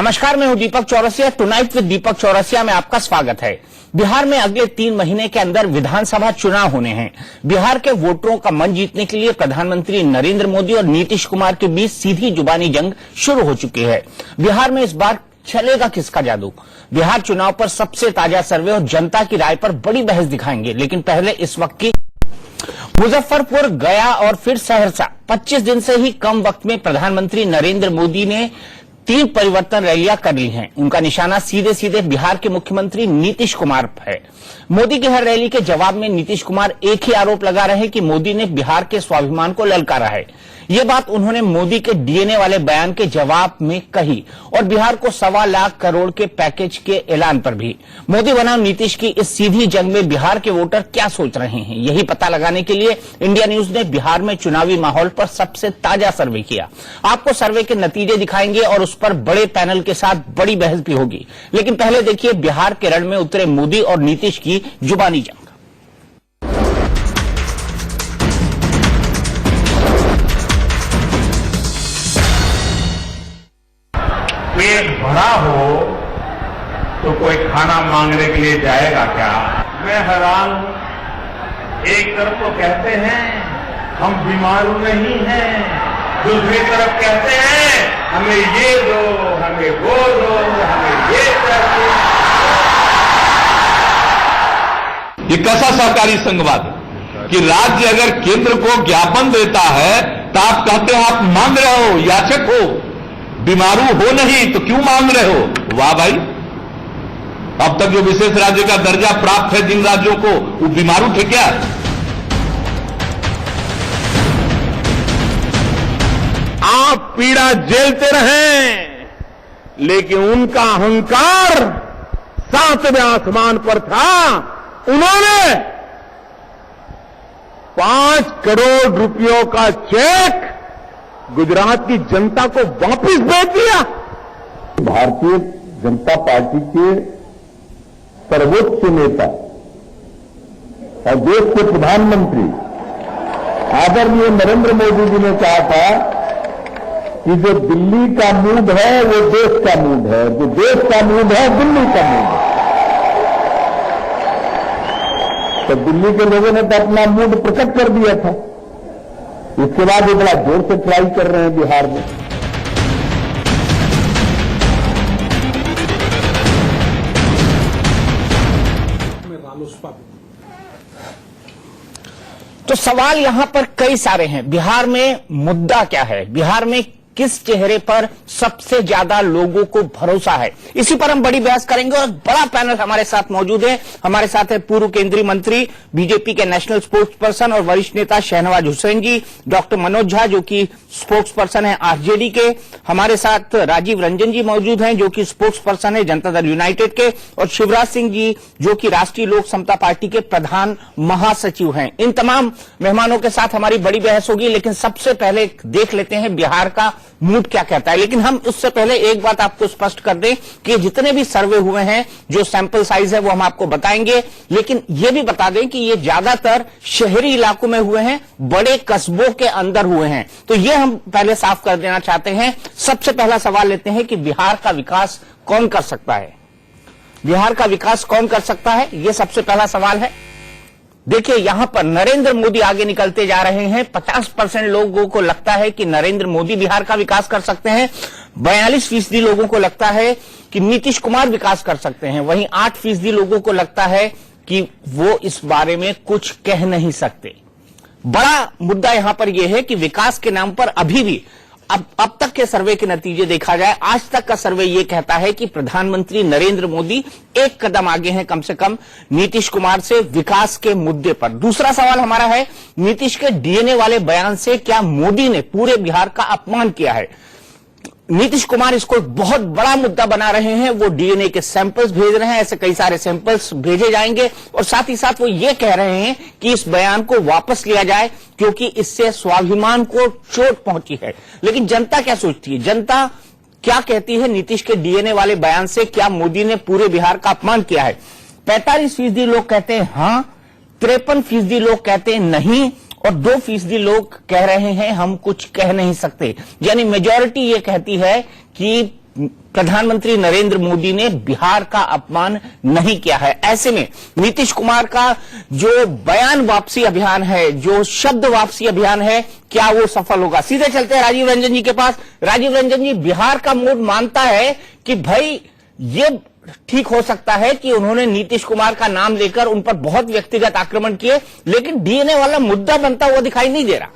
नमस्कार, मैं हूं दीपक चौरसिया। टुनाइट विद दीपक चौरसिया में आपका स्वागत है। बिहार में अगले 3 महीने के अंदर विधानसभा चुनाव होने हैं। बिहार के वोटरों का मन जीतने के लिए प्रधानमंत्री नरेंद्र मोदी और नीतीश कुमार के बीच सीधी जुबानी जंग शुरू हो चुकी है। बिहार में इस बार चलेगा किसका जादू? बिहार चुनाव पर सबसे ताजा सर्वे और जनता की राय पर बड़ी बहस दिखाएंगे, लेकिन पहले इस वक्त की मुजफ्फरपुर, गया और फिर सहरसा। 25 दिन से ही कम वक्त में प्रधानमंत्री नरेंद्र मोदी ने 3 परिवर्तन रैलियां कर ली हैं। उनका निशाना सीधे सीधे बिहार के मुख्यमंत्री नीतीश कुमार है। मोदी की हर रैली के जवाब में नीतीश कुमार एक ही आरोप लगा रहे हैं कि मोदी ने बिहार के स्वाभिमान को ललकारा है। ये बात उन्होंने मोदी के डीएनए वाले बयान के जवाब में कही और बिहार को 1.25 लाख करोड़ के पैकेज के ऐलान पर भी। मोदी बनाम नीतीश की इस सीधी जंग में बिहार के वोटर क्या सोच रहे हैं, यही पता लगाने के लिए इंडिया न्यूज ने बिहार में चुनावी माहौल पर सबसे ताजा सर्वे किया। आपको सर्वे के नतीजे दिखाएंगे और उस पर बड़े पैनल के साथ बड़ी बहस भी होगी। लेकिन पहले देखिए बिहार के रण में उतरे मोदी और नीतीश की जुबानी जंग। पेट भरा हो तो कोई खाना मांगने के लिए जाएगा क्या? मैं हैरान हूं। एक तरफ तो कहते हैं हम बीमारू नहीं हैं, दूसरी तरफ कहते हैं हमें ये दो, हमें वो दो, हमें ये चाहिए। ये कैसा सहकारी संघवाद है कि राज्य अगर केंद्र को ज्ञापन देता है तो आप कहते हैं आप मांग रहे हो, याचक हो, बीमारू हो नहीं तो क्यों मांग रहे हो? वाह भाई, अब तक जो विशेष राज्य का दर्जा प्राप्त है जिन राज्यों को, वो बीमारू थे क्या? आप पीड़ा झेलते रहें, लेकिन उनका अहंकार 7वें आसमान पर था। उन्होंने 5 करोड़ रुपयों का चेक गुजरात की जनता को वापस भेज दिया। भारतीय जनता पार्टी के सर्वोच्च नेता और देश के प्रधानमंत्री आदरणीय नरेंद्र मोदी जी ने कहा था कि जो दिल्ली का मूड है वो देश का मूड है, जो देश का मूड है दिल्ली का मूड है। तो दिल्ली के लोगों ने तो अपना मूड प्रकट कर दिया था। इसके बाद ये बड़ा जोर से ट्राई कर रहे हैं बिहार में। तो सवाल यहां पर कई सारे हैं। बिहार में मुद्दा क्या है? बिहार में किस चेहरे पर सबसे ज्यादा लोगों को भरोसा है? इसी पर हम बड़ी बहस करेंगे और बड़ा पैनल हमारे साथ मौजूद है। हमारे साथ है पूर्व केंद्रीय मंत्री, बीजेपी के नेशनल स्पोक्स पर्सन और वरिष्ठ नेता शहनवाज हुसैन जी, डॉक्टर मनोज झा जो कि स्पोक्स पर्सन है आरजेडी के, हमारे साथ राजीव रंजन जी मौजूद हैं जो कि स्पोक्स पर्सन है जनता दल यूनाइटेड के, और शिवराज सिंह जी जो कि राष्ट्रीय लोक समता पार्टी के प्रधान महासचिव हैं। इन तमाम मेहमानों के साथ हमारी बड़ी बहस होगी, लेकिन सबसे पहले देख लेते हैं बिहार का मूड क्या कहता है। लेकिन हम उससे पहले एक बात आपको स्पष्ट कर दें कि जितने भी सर्वे हुए हैं, जो सैंपल साइज है वो हम आपको बताएंगे, लेकिन ये भी बता दें कि ये ज्यादातर शहरी इलाकों में हुए हैं, बड़े कस्बों के अंदर हुए हैं। तो ये हम पहले साफ कर देना चाहते हैं। सबसे पहला सवाल लेते हैं कि बिहार का विकास कौन कर सकता है? बिहार का विकास कौन कर सकता है, ये सबसे पहला सवाल है। देखिए यहां पर नरेंद्र मोदी आगे निकलते जा रहे हैं। 50% लोगों को लगता है कि नरेंद्र मोदी बिहार का विकास कर सकते हैं। 42% लोगों को लगता है कि नीतीश कुमार विकास कर सकते हैं। वहीं 8% लोगों को लगता है कि वो इस बारे में कुछ कह नहीं सकते। बड़ा मुद्दा यहां पर यह है कि विकास के नाम पर अभी भी अब तक के सर्वे के नतीजे देखा जाए, आज तक का सर्वे यह कहता है कि प्रधानमंत्री नरेंद्र मोदी एक कदम आगे हैं कम से कम नीतीश कुमार से विकास के मुद्दे पर। दूसरा सवाल हमारा है, नीतीश के डीएनए वाले बयान से क्या मोदी ने पूरे बिहार का अपमान किया है? नीतीश कुमार इसको बहुत बड़ा मुद्दा बना रहे हैं। वो डीएनए के सैंपल्स भेज रहे हैं, ऐसे कई सारे सैंपल्स भेजे जाएंगे, और साथ ही साथ वो ये कह रहे हैं कि इस बयान को वापस लिया जाए क्योंकि इससे स्वाभिमान को चोट पहुंची है। लेकिन जनता क्या सोचती है? जनता क्या कहती है नीतीश के डीएनए वाले बयान से क्या मोदी ने पूरे बिहार का अपमान किया है? 45% लोग कहते हैं हां, 53% लोग कहते हैं नहीं, और 2% लोग कह रहे हैं हम कुछ कह नहीं सकते। यानी मेजॉरिटी ये कहती है कि प्रधानमंत्री नरेंद्र मोदी ने बिहार का अपमान नहीं किया है। ऐसे में नीतीश कुमार का जो बयान वापसी अभियान है, जो शब्द वापसी अभियान है, क्या वो सफल होगा? सीधे चलते हैं राजीव रंजन जी के पास। राजीव रंजन जी, बिहार का मूड मानता है कि भाई ये ठीक हो सकता है कि उन्होंने नीतीश कुमार का नाम लेकर उन पर बहुत व्यक्तिगत आक्रमण किए, लेकिन डीएनए वाला मुद्दा बनता हुआ दिखाई नहीं दे रहा।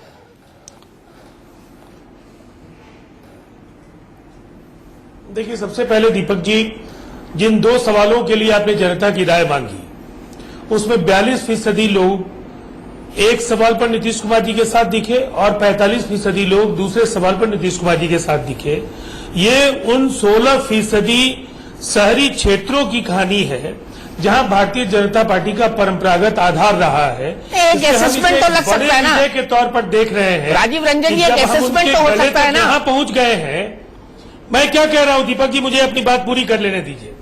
देखिए, सबसे पहले दीपक जी, जिन दो सवालों के लिए आपने जनता की राय मांगी, उसमें 42% लोग एक सवाल पर नीतीश कुमार जी के साथ दिखे और 45% लोग दूसरे सवाल पर नीतीश कुमार जी के साथ दिखे। ये उन 16% शहरी क्षेत्रों की कहानी है जहां भारतीय जनता पार्टी का परंपरागत आधार रहा है। एक असेसमेंट तो लग सकता है ना, के तौर पर देख रहे हैं राजीव रंजन जी, एक असेसमेंट तो हो सकता है ना। यहाँ पहुंच गए हैं। मैं क्या कह रहा हूं दीपक जी, मुझे अपनी बात पूरी कर लेने दीजिए।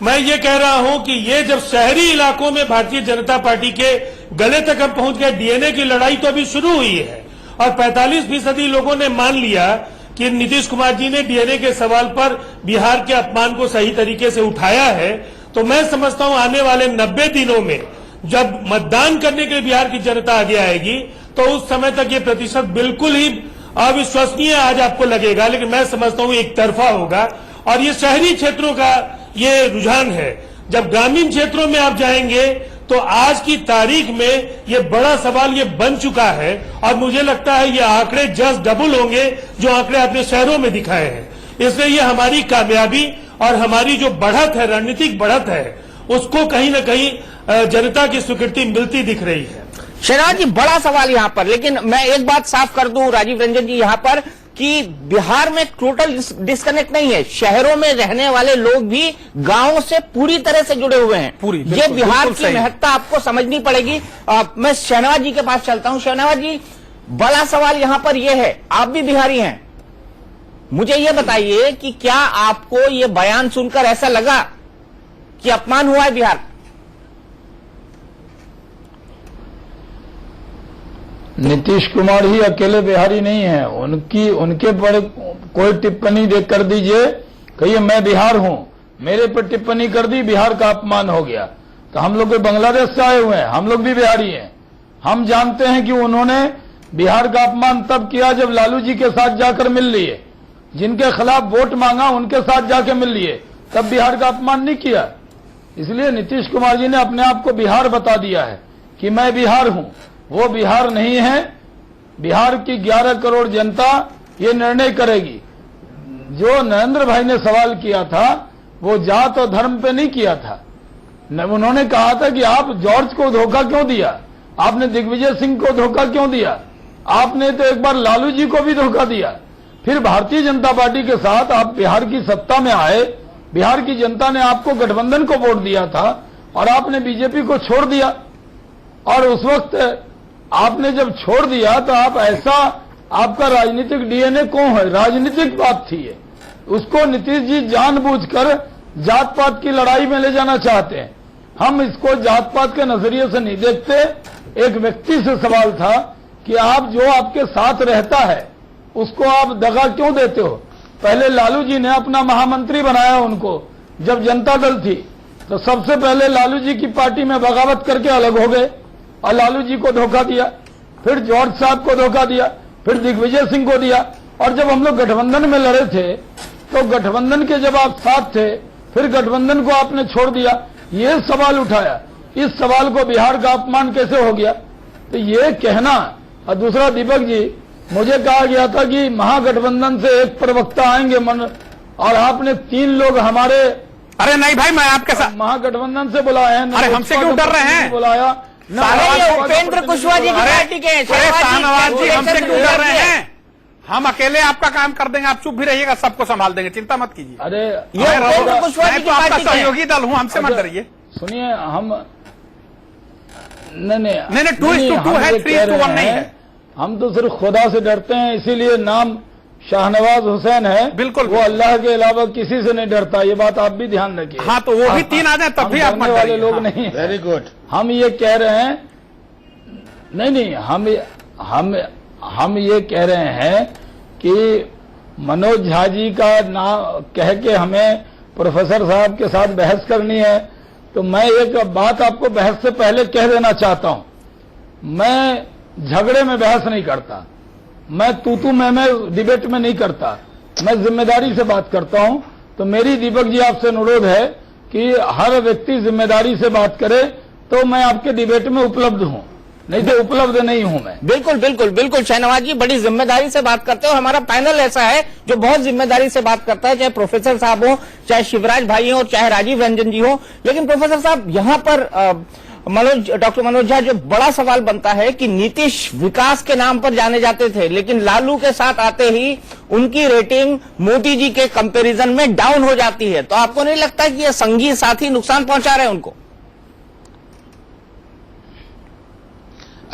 मैं ये कह रहा हूं कि ये जब शहरी इलाकों में भारतीय जनता पार्टी के गले तक हम पहुंच गए, डीएनए की लड़ाई तो अभी शुरू हुई है और 45% लोगों ने मान लिया कि नीतीश कुमार जी ने डीएनए के सवाल पर बिहार के अपमान को सही तरीके से उठाया है। तो मैं समझता हूं आने वाले 90 दिनों में जब मतदान करने के लिए बिहार की जनता आगे आएगी तो उस समय तक ये प्रतिशत बिल्कुल ही अविश्वसनीय आज आपको लगेगा, लेकिन मैं समझता हूं एक तरफा होगा। और ये शहरी क्षेत्रों का ये रुझान है। जब ग्रामीण क्षेत्रों में आप जाएंगे तो आज की तारीख में ये बड़ा सवाल ये बन चुका है और मुझे लगता है ये आंकड़े जस्ट डबल होंगे जो आंकड़े आपने शहरों में दिखाए हैं। इसलिए ये हमारी कामयाबी और हमारी जो बढ़त है, रणनीतिक बढ़त है, उसको कहीं ना कहीं जनता की स्वीकृति मिलती दिख रही है। शहनाज जी, बड़ा सवाल यहां पर, लेकिन मैं एक बात साफ कर दूं राजीव रंजन जी यहां पर कि बिहार में टोटल डिस्कनेक्ट नहीं है। शहरों में रहने वाले लोग भी गांवों से पूरी तरह से जुड़े हुए हैं। ये बिहार की महत्ता आपको समझनी पड़ेगी। मैं शहनाज जी के पास चलता हूं। शहनाज जी, बड़ा सवाल यहां पर यह है, आप भी बिहारी हैं, मुझे यह बताइए कि क्या आपको यह बयान सुनकर ऐसा लगा कि अपमान हुआ है बिहार? नीतीश कुमार ही अकेले बिहारी नहीं है, उनके पर कोई टिप्पणी कर दीजिए, कहिए मैं बिहार हूं, मेरे पर टिप्पणी कर दी, बिहार का अपमान हो गया। तो हम लोग बांग्लादेश से आए हुए हैं, हम लोग भी बिहारी हैं। हम जानते हैं कि उन्होंने बिहार का अपमान तब किया जब लालू जी के साथ जाकर मिल लिए, जिनके खिलाफ वोट मांगा उनके साथ जाकर मिल लिए, तब बिहार का अपमान नहीं किया। इसलिए नीतीश कुमार जी ने अपने आप को बिहार बता दिया है कि मैं बिहार हूं। वो बिहार नहीं है। बिहार की 11 करोड़ जनता ये निर्णय करेगी। जो नरेंद्र भाई ने सवाल किया था वो जात और धर्म पे नहीं किया था। उन्होंने कहा था कि आप जॉर्ज को धोखा क्यों दिया, आपने दिग्विजय सिंह को धोखा क्यों दिया, आपने तो एक बार लालू जी को भी धोखा दिया। फिर भारतीय जनता पार्टी के साथ आप बिहार की सत्ता में आए, बिहार की जनता ने आपको गठबंधन को वोट दिया था और आपने बीजेपी को छोड़ दिया। और उस वक्त आपने जब छोड़ दिया तो आप ऐसा, आपका राजनीतिक डीएनए कौन है, राजनीतिक बात थी ये। उसको नीतीश जी जानबूझकर जात पात की लड़ाई में ले जाना चाहते हैं। हम इसको जात पात के नजरिए से नहीं देखते। एक व्यक्ति से सवाल था कि आप जो आपके साथ रहता है उसको आप दगा क्यों देते हो। पहले लालू जी ने अपना महामंत्री बनाया उनको, जब जनता दल थी तो सबसे पहले लालू जी की पार्टी में बगावत करके अलग हो गए और लालू जी को धोखा दिया, फिर जॉर्ज साहब को धोखा दिया, फिर दिग्विजय सिंह को दिया। और जब हम लोग गठबंधन में लड़े थे तो गठबंधन के जब आप साथ थे फिर गठबंधन को आपने छोड़ दिया। ये सवाल उठाया, इस सवाल को बिहार का अपमान कैसे हो गया, तो ये कहना। और दूसरा दीपक जी, मुझे कहा गया था कि महागठबंधन से एक प्रवक्ता आएंगे और आपने 3 लोग हमारे, अरे नहीं भाई, मैं आपके साथ महागठबंधन से बुलाए हैं। अरे हमसे क्यों डर रहे हैं? बुलाया उपेंद्र कुशवाहा जी की पार्टी के। अरे शाहनवाज जी, हमसे क्यों डर रहे हैं? हम अकेले आपका काम कर देंगे, आप चुप भी रहिएगा, सबको संभाल देंगे, चिंता मत कीजिए। अरे ये उपेंद्र कुशवाहा जी की आपका पार्टी के सहयोगी दल हूं, हमसे मत डरिए। सुनिए, हम नहीं नहीं 2:2 है, 3:1 नहीं है। हम तो सिर्फ खुदा से डरते हैं, इसीलिए नाम शाहनवाज हुसैन है। बिल्कुल, वो अल्लाह के अलावा किसी से नहीं डरता, ये बात आप भी ध्यान रखिए। हाँ, तो वो भी 3 आ जाए तब भी आप मत वाले डरिए। लोग नहीं। Very good. हम ये कह रहे हैं, नहीं, हम ये कह रहे हैं कि मनोज झा जी का नाम कह के हमें प्रोफेसर साहब के साथ बहस करनी है, तो मैं एक बात आपको बहस से पहले कह देना चाहता हूं। मैं झगड़े में बहस नहीं करता, मैं तू मैं डिबेट में नहीं करता, मैं जिम्मेदारी से बात करता हूं। तो मेरी दीपक जी आपसे अनुरोध है कि हर व्यक्ति जिम्मेदारी से बात करे, तो मैं आपके डिबेट में उपलब्ध हूं, नहीं तो उपलब्ध नहीं हूं मैं। बिल्कुल बिल्कुल बिल्कुल शहनवाज जी, बड़ी जिम्मेदारी से बात करते हो। हमारा पैनल ऐसा है जो बहुत जिम्मेदारी से बात करता है, चाहे प्रोफेसर साहब हो, चाहे शिवराज भाई हो, चाहे राजीव रंजन जी हो। लेकिन प्रोफेसर साहब, यहाँ पर डॉक्टर मनोज झा, जो बड़ा सवाल बनता है कि नीतीश विकास के नाम पर जाने जाते थे, लेकिन लालू के साथ आते ही उनकी रेटिंग मोदी जी के कंपैरिजन में डाउन हो जाती है। तो आपको नहीं लगता कि ये संगी साथी नुकसान पहुंचा रहे हैं उनको?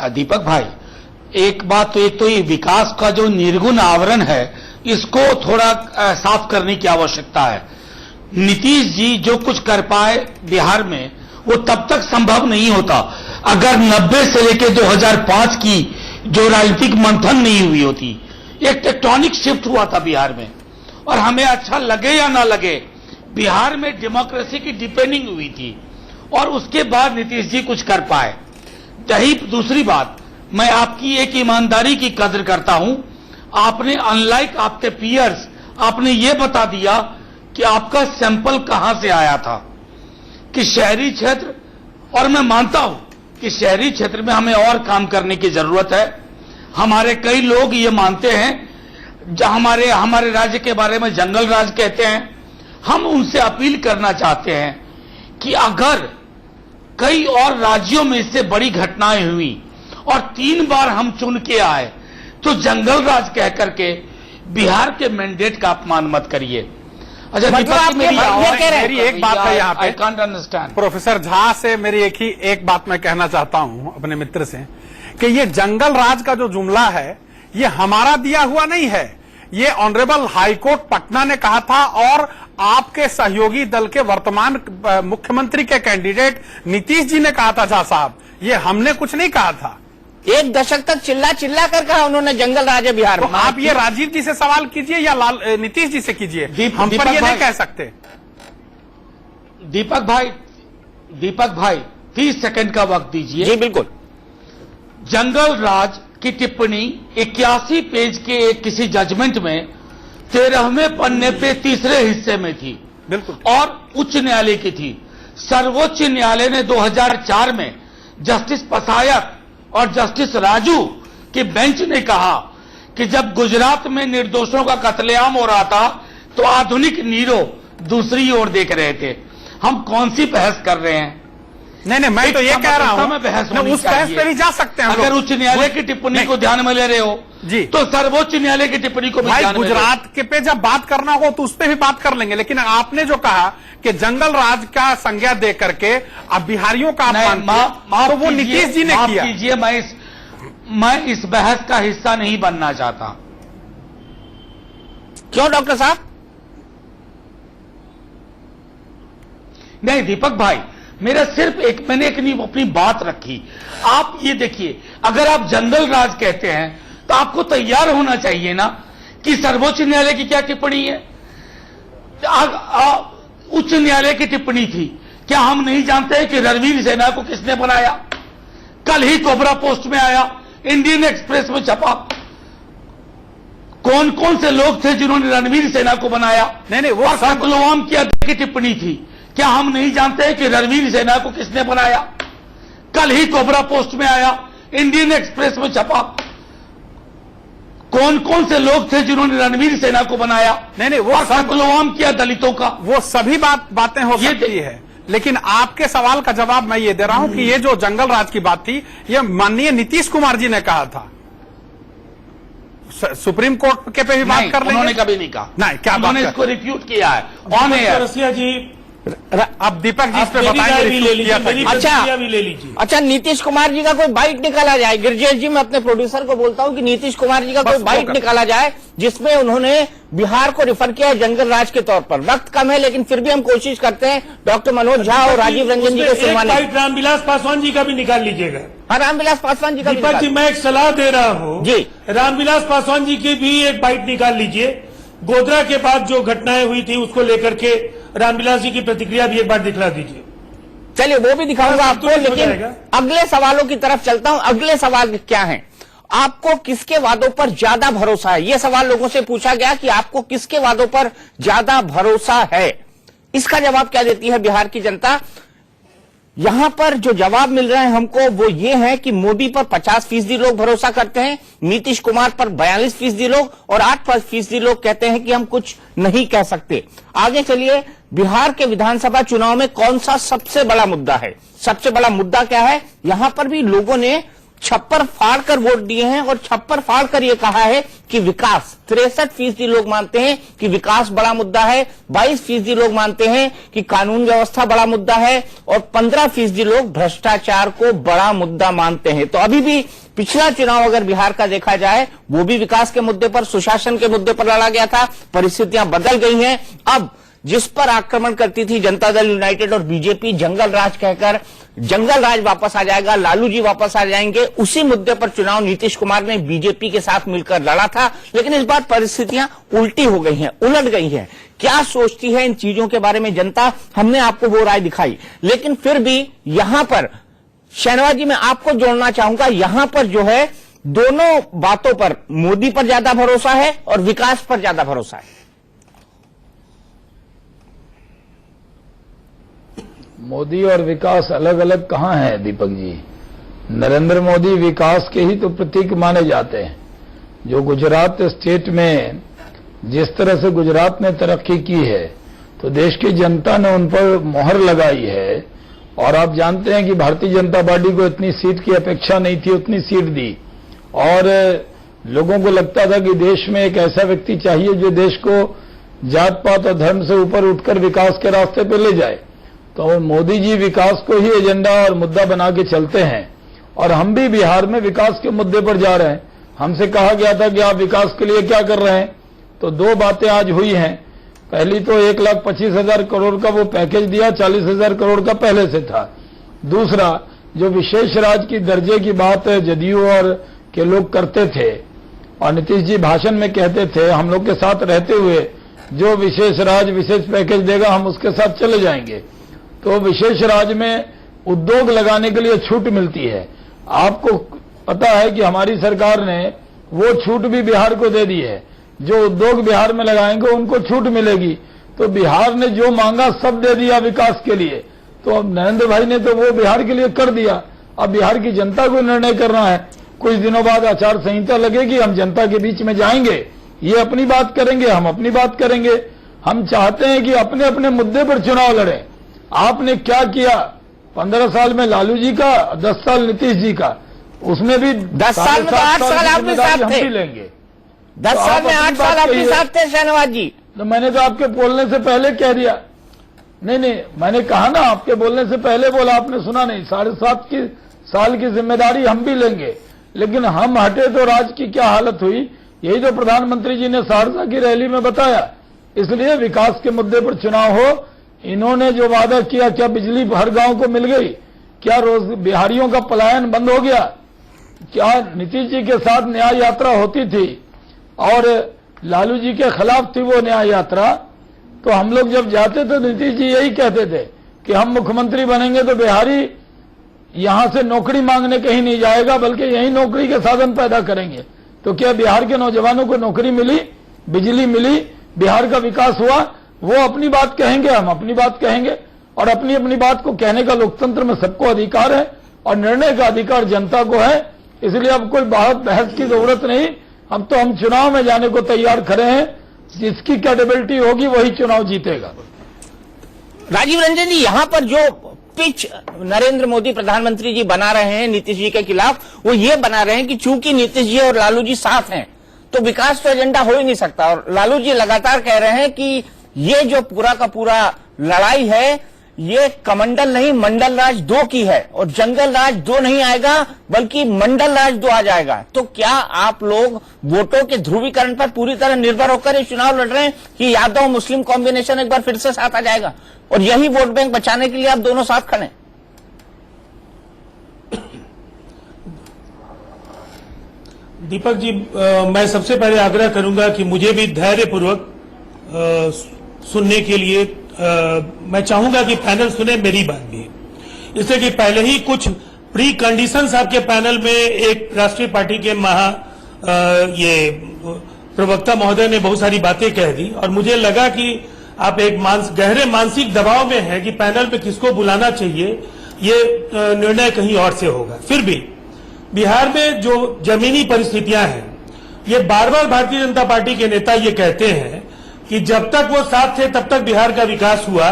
दीपक भाई, एक बात तो ये विकास का जो निर्गुण आवरण है, इसको थोड़ा साफ करने की आवश्यकता है। नीतीश जी जो कुछ कर पाए बिहार में, वो तब तक संभव नहीं होता अगर 90 से लेकर 2005 की जो राजनीतिक मंथन नहीं हुई होती। एक टेक्टोनिक शिफ्ट हुआ था बिहार में, और हमें अच्छा लगे या ना लगे, बिहार में डेमोक्रेसी की डिपेंडिंग हुई थी, और उसके बाद नीतीश जी कुछ कर पाए। यही दूसरी बात, मैं आपकी एक ईमानदारी की कदर करता हूं। आपने अनलाइक आपके पीयर्स, आपने ये बता दिया कि आपका सैंपल कहां से आया था, कि शहरी क्षेत्र, और मैं मानता हूं कि शहरी क्षेत्र में हमें और काम करने की जरूरत है। हमारे कई लोग ये मानते हैं, हमारे राज्य के बारे में जंगल राज कहते हैं। हम उनसे अपील करना चाहते हैं कि अगर कई और राज्यों में इससे बड़ी घटनाएं हुई और 3 बार हम चुन के आए, तो जंगल राज कह करके बिहार के मैंडेट का अपमान मत करिए। अच्छा, मतलब आप मेरी एक बात है यहाँ पे, I can't understand. Professor Jha से मेरी एक बात मैं कहना चाहता हूं अपने मित्र से, कि ये जंगल राज का जो जुमला है, ये हमारा दिया हुआ नहीं है। ये ऑनरेबल हाईकोर्ट पटना ने कहा था, और आपके सहयोगी दल के वर्तमान मुख्यमंत्री के कैंडिडेट नीतीश जी ने कहा था। झा साहब, ये हमने कुछ नहीं कहा था। 1 दशक तक चिल्ला चिल्ला कर कहा उन्होंने जंगल राज है बिहार में। तो आप ये राजीव जी से सवाल कीजिए या नीतीश जी से कीजिए, हम पर ये नहीं कह सकते। दीपक भाई 30 सेकंड का वक्त दीजिए। जी बिल्कुल। जंगल राज की टिप्पणी 81 पेज के एक किसी जजमेंट में 13वें पन्ने पे 3रे हिस्से में थी, बिल्कुल, और उच्च न्यायालय की थी। सर्वोच्च न्यायालय ने 2004 में जस्टिस पसायत और जस्टिस राजू की बेंच ने कहा कि जब गुजरात में निर्दोषों का कत्लेआम हो रहा था, तो आधुनिक नीरो दूसरी ओर देख रहे थे। हम कौन सी बहस कर रहे हैं? नहीं, मैं तो ये कह रहा हूं, उस बहस पे भी जा सकते हैं। अगर उच्च न्यायालय की टिप्पणी को ध्यान में ले रहे हो जी, तो सर्वोच्च न्यायालय की टिप्पणी को भी ध्यान में गुजरात के पे जब बात करना हो तो उस पर भी बात कर लेंगे। लेकिन आपने जो कहा कि जंगल राज का संज्ञा दे करके अब बिहारियों का अपमान, तो वो नीतीश जी ने किया। कीजिए, मैं इस बहस का हिस्सा नहीं बनना चाहता। क्यों डॉक्टर साहब? नहीं दीपक भाई, मेरा सिर्फ मैंने अपनी बात रखी। आप ये देखिए, अगर आप जंगल राज कहते हैं तो आपको तैयार होना चाहिए ना कि सर्वोच्च न्यायालय की क्या टिप्पणी है। उच्च न्यायालय की टिप्पणी थी, क्या हम नहीं जानते हैं कि रणवीर सेना को किसने बनाया? कल ही कोबरा पोस्ट में आया, इंडियन एक्सप्रेस में छपा। कौन कौन से लोग थे जिन्होंने रणवीर सेना को बनाया? नहीं, वो कत्लेआम की टिप्पणी थी, क्या हम नहीं जानते हैं कि रणवीर सेना को किसने बनाया? कल ही कोबरा पोस्ट में आया, इंडियन एक्सप्रेस में छपा। कौन कौन से लोग थे जिन्होंने रणवीर सेना को बनाया? नहीं, वो कत्लेआम किया दलितों का। वो सभी बातें हो सकती है, लेकिन आपके सवाल का जवाब मैं ये दे रहा हूं कि ये जो जंगल राज की बात थी, ये माननीय नीतीश कुमार जी ने कहा था। सुप्रीम कोर्ट के पे भी बात कर लेंगे। उन्होंने कभी नहीं कहा। नहीं, क्या उन्होंने इसको रिफ्यूट किया है ऑन एयर। रसिया जी, अब दीपक जी इस पे बताएंगे। अच्छा, नीतीश कुमार जी का कोई बाइट निकाला जाए। गिरजेश जी, मैं अपने प्रोड्यूसर को बोलता हूं कि नीतीश कुमार जी का कोई बाइट निकाला जाए जिसमें उन्होंने बिहार को रिफर किया जंगल राज के तौर पर। वक्त कम है, लेकिन फिर भी हम कोशिश करते हैं डॉक्टर मनोज झा और राजीव रंजन जी को सुनवाने। रामविलास पासवान जी का भी निकाल लीजिएगा। हाँ, रामविलास पासवान जी का दीपक जी, मैं एक सलाह दे रहा हूं जी। रामविलास पासवान जी की भी एक बाइट निकाल लीजिए। गोधरा के बाद जो घटनाएं हुई थी उसको लेकर के रामविलास जी की प्रतिक्रिया भी एक बार दिखला दीजिए। चलिए वो भी दिखाऊंगा आपको, लेकिन अगले सवालों की तरफ चलता हूं। अगले सवाल क्या है? आपको किसके वादों पर ज्यादा भरोसा है? यह सवाल लोगों से पूछा गया कि आपको किसके वादों पर ज्यादा भरोसा है। इसका जवाब क्या देती है बिहार की जनता? यहां पर जो जवाब मिल रहे हैं हमको वो ये है कि मोदी पर 50% लोग भरोसा करते हैं, नीतीश कुमार पर 42% लोग और 8% लोग कहते हैं कि हम कुछ नहीं कह सकते। आगे चलिए, बिहार के विधानसभा चुनाव में कौन सा सबसे बड़ा मुद्दा है? सबसे बड़ा मुद्दा क्या है? यहां पर भी लोगों ने छप्पर फाड़ कर वोट दिए हैं और छप्पर फाड़ कर यह कहा है कि विकास। 63% लोग मानते हैं कि विकास बड़ा मुद्दा है, 22% लोग मानते हैं कि कानून व्यवस्था बड़ा मुद्दा है और 15% लोग भ्रष्टाचार को बड़ा मुद्दा मानते हैं। तो अभी भी पिछला चुनाव अगर बिहार का देखा जाए वो भी विकास के मुद्दे पर, सुशासन के मुद्दे पर लड़ा गया था। परिस्थितियां बदल गई हैं। अब जिस पर आक्रमण करती थी जनता दल यूनाइटेड और बीजेपी, जंगल राज कहकर, जंगल राज वापस आ जाएगा, लालू जी वापस आ जाएंगे, उसी मुद्दे पर चुनाव नीतीश कुमार ने बीजेपी के साथ मिलकर लड़ा था। लेकिन इस बार परिस्थितियां उल्टी हो गई हैं, उलट गई हैं। क्या सोचती है इन चीजों के बारे में जनता? हमने आपको वो राय दिखाई, लेकिन फिर भी यहां पर शहनवाज जी मैं आपको जोड़ना चाहूंगा। यहां पर जो है दोनों बातों पर मोदी पर ज्यादा भरोसा है और विकास पर ज्यादा भरोसा है। मोदी और विकास अलग अलग कहां है दीपक जी? नरेंद्र मोदी विकास के ही तो प्रतीक माने जाते हैं। जो गुजरात स्टेट में जिस तरह से गुजरात ने तरक्की की है तो देश की जनता ने उन पर मोहर लगाई है। और आप जानते हैं कि भारतीय जनता पार्टी को इतनी सीट की अपेक्षा नहीं थी, उतनी सीट दी। और लोगों को लगता था कि देश में एक ऐसा व्यक्ति चाहिए जो देश को जात पात और धर्म से ऊपर उठकर विकास के रास्ते पर ले जाए। तो मोदी जी विकास को ही एजेंडा और मुद्दा बना के चलते हैं और हम भी बिहार में विकास के मुद्दे पर जा रहे हैं। हमसे कहा गया था कि आप विकास के लिए क्या कर रहे हैं? तो दो बातें आज हुई हैं। पहली तो 1,25,000 करोड़ का वो पैकेज दिया, 40,000 करोड़ का पहले से था। दूसरा, जो विशेष राज्य की दर्जे की बात जदयू और के लोग करते थे और नीतीश जी भाषण में कहते थे हम लोग के साथ रहते हुए जो विशेष राज्य विशेष पैकेज देगा हम उसके साथ चले जाएंगे। तो विशेष राज्य में उद्योग लगाने के लिए छूट मिलती है। आपको पता है कि हमारी सरकार ने वो छूट भी बिहार को दे दी है। जो उद्योग बिहार में लगाएंगे उनको छूट मिलेगी। तो बिहार ने जो मांगा सब दे दिया विकास के लिए। तो अब नरेंद्र भाई ने तो वो बिहार के लिए कर दिया। अब बिहार की जनता को निर्णय करना है। कुछ दिनों बाद आचार संहिता लगेगी, हम जनता के बीच में जाएंगे, ये अपनी बात करेंगे, हम अपनी बात करेंगे। हम चाहते हैं कि अपने अपने मुद्दे पर चुनाव लड़ें। आपने क्या किया 15 साल में लालू जी का, 10 साल नीतीश जी का, उसमें भी 10 साल में तो 8 साल आप भी साथ थे, लेंगे 10 साल में 8 साल आप भी साथ थे शहनवाज जी। तो मैंने तो आपके बोलने से पहले कह दिया। नहीं, मैंने कहा ना, आपके बोलने से पहले बोला, आपने सुना नहीं। 7.5 साल की जिम्मेदारी हम भी लेंगे, लेकिन हम हटे तो राज्य की क्या हालत हुई, यही तो प्रधानमंत्री जी ने सहरसा की रैली में बताया। इसलिए विकास के मुद्दे पर चुनाव हो। इन्होंने जो वादा किया, क्या बिजली हर गांव को मिल गई? क्या रोज बिहारियों का पलायन बंद हो गया? क्या नीतीश जी के साथ न्याय यात्रा होती थी और लालू जी के खिलाफ थी वो न्याय यात्रा? तो हम लोग जब जाते थे नीतीश जी यही कहते थे कि हम मुख्यमंत्री बनेंगे तो बिहारी यहां से नौकरी मांगने कहीं नहीं जाएगा, बल्कि यही नौकरी के साधन पैदा करेंगे। तो क्या बिहार के नौजवानों को नौकरी मिली, बिजली मिली, बिहार का विकास हुआ? वो अपनी बात कहेंगे, हम अपनी बात कहेंगे। और अपनी अपनी बात को कहने का लोकतंत्र में सबको अधिकार है और निर्णय का अधिकार जनता को है। इसलिए अब कोई बहस की जरूरत नहीं। अब तो हम चुनाव में जाने को तैयार खड़े हैं। जिसकी कैपेबिलिटी होगी वही चुनाव जीतेगा। राजीव रंजन जी, यहां पर जो पिच नरेंद्र मोदी प्रधानमंत्री जी बना रहे हैं नीतीश जी के खिलाफ, वो ये बना रहे हैं कि चूंकि नीतीश जी और लालू जी साथ हैं तो विकास तो एजेंडा हो ही नहीं सकता। और लालू जी लगातार कह रहे हैं कि ये जो पूरा का पूरा लड़ाई है ये कमंडल नहीं मंडल राज 2 की है और जंगल राज 2 नहीं आएगा बल्कि मंडल राज 2 आ जाएगा। तो क्या आप लोग वोटों के ध्रुवीकरण पर पूरी तरह निर्भर होकर ये चुनाव लड़ रहे हैं कि यादव मुस्लिम कॉम्बिनेशन एक बार फिर से साथ आ जाएगा और यही वोट बैंक बचाने के लिए आप दोनों साथ खड़े? दीपक जी, मैं सबसे पहले आग्रह करूंगा कि मुझे भी धैर्यपूर्वक सुनने के लिए मैं चाहूंगा कि पैनल सुने मेरी बात भी, इससे कि पहले ही कुछ प्री कंडीशंस आपके पैनल में एक राष्ट्रीय पार्टी के ये प्रवक्ता महोदय ने बहुत सारी बातें कह दी और मुझे लगा कि आप एक गहरे मानसिक दबाव में हैं कि पैनल पे किसको बुलाना चाहिए, ये निर्णय कहीं और से होगा। फिर भी बिहार में जो जमीनी परिस्थितियां हैं, ये बार बार भारतीय जनता पार्टी के नेता ये कहते हैं कि जब तक वो साथ थे तब तक बिहार का विकास हुआ